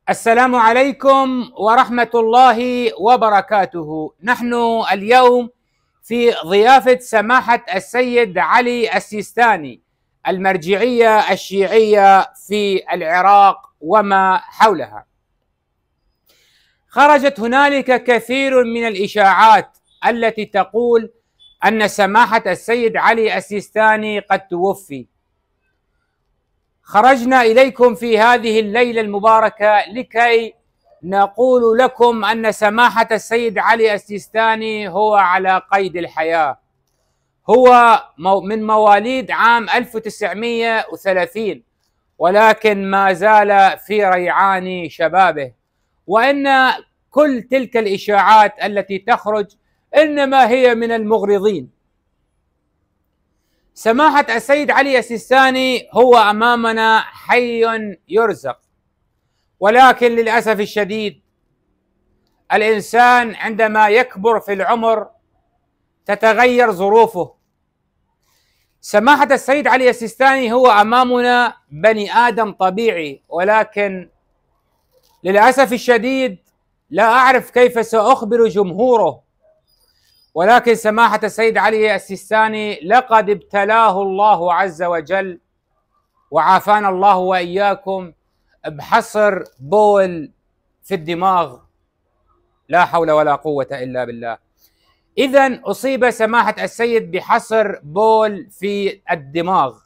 السلام عليكم ورحمة الله وبركاته. نحن اليوم في ضيافة سماحة السيد علي السيستاني، المرجعية الشيعية في العراق وما حولها. خرجت هنالك كثير من الإشاعات التي تقول أن سماحة السيد علي السيستاني قد توفي. خرجنا إليكم في هذه الليلة المباركة لكي نقول لكم أن سماحة السيد علي السيستاني هو على قيد الحياة. هو من مواليد عام 1930، ولكن ما زال في ريعان شبابه، وإن كل تلك الإشاعات التي تخرج إنما هي من المغرضين. سماحة السيد علي السيستاني هو أمامنا حي يرزق، ولكن للأسف الشديد الإنسان عندما يكبر في العمر تتغير ظروفه. سماحة السيد علي السيستاني هو أمامنا بني آدم طبيعي، ولكن للأسف الشديد لا أعرف كيف سأخبر جمهوره، ولكن سماحة السيد علي السيستاني لقد ابتلاه الله عز وجل وعافانا الله وإياكم بحصر بول في الدماغ. لا حول ولا قوة إلا بالله. إذن أصيب سماحة السيد بحصر بول في الدماغ،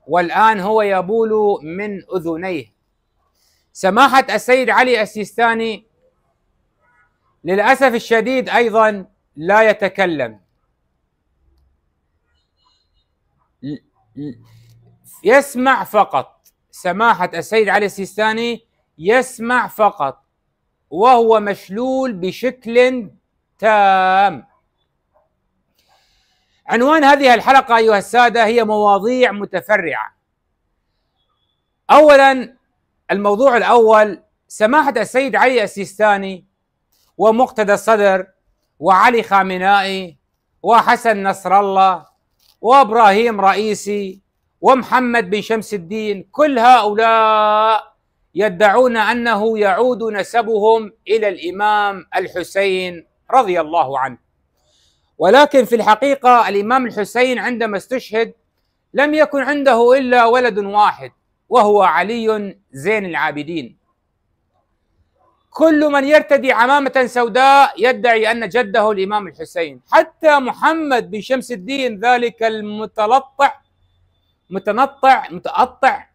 والآن هو يبول من أذنيه. سماحة السيد علي السيستاني للأسف الشديد أيضا لا يتكلم، يسمع فقط. سماحة السيد علي السيستاني يسمع فقط، وهو مشلول بشكل تام. عنوان هذه الحلقة أيها السادة هي مواضيع متفرعة. أولا، الموضوع الأول: سماحة السيد علي السيستاني ومقتدى الصدر وعلي خامنائي وحسن نصر الله وإبراهيم رئيسي ومحمد بن شمس الدين، كل هؤلاء يدعون أنه يعود نسبهم إلى الإمام الحسين رضي الله عنه، ولكن في الحقيقة الإمام الحسين عندما استشهد لم يكن عنده إلا ولد واحد، وهو علي زين العابدين. كل من يرتدي عمامة سوداء يدعي أن جده الإمام الحسين، حتى محمد بن شمس الدين ذلك متقطع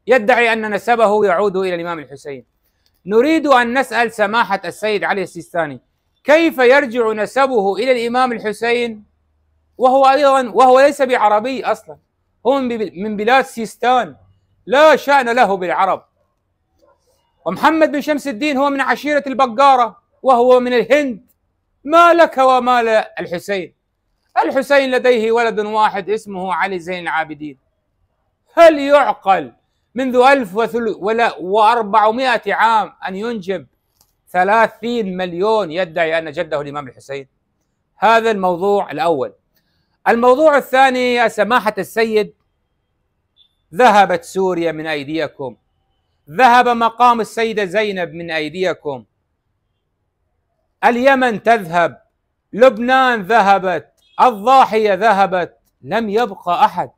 يدعي أن نسبه يعود إلى الإمام الحسين. نريد أن نسأل سماحة السيد علي السيستاني: كيف يرجع نسبه إلى الإمام الحسين وهو ليس بعربي أصلا، هو من بلاد سيستان، لا شأن له بالعرب. ومحمد بن شمس الدين هو من عشيرة البقارة وهو من الهند. ما لك وما الحسين؟ الحسين لديه ولد واحد اسمه علي زين العابدين. هل يعقل منذ 1400 عام أن ينجب 30 مليون يدعي أن جده الإمام الحسين؟ هذا الموضوع الأول. الموضوع الثاني: يا سماحة السيد، ذهبت سوريا من أيديكم، ذهب مقام السيدة زينب من أيديكم، اليمن تذهب، لبنان ذهبت، الضاحية ذهبت، لم يبقى أحد،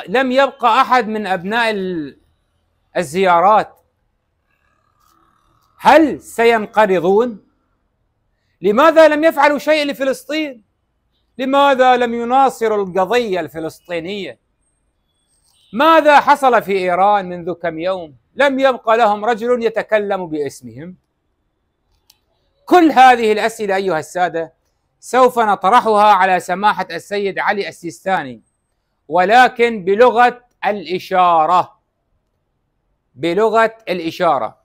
لم يبقى أحد من أبناء الزيارات. هل سينقرضون؟ لماذا لم يفعلوا شيء لفلسطين؟ لماذا لم يناصروا القضية الفلسطينية؟ ماذا حصل في إيران منذ كم يوم؟ لم يبقى لهم رجل يتكلم باسمهم. كل هذه الأسئلة أيها السادة سوف نطرحها على سماحة السيد علي السيستاني، ولكن بلغة الإشارة.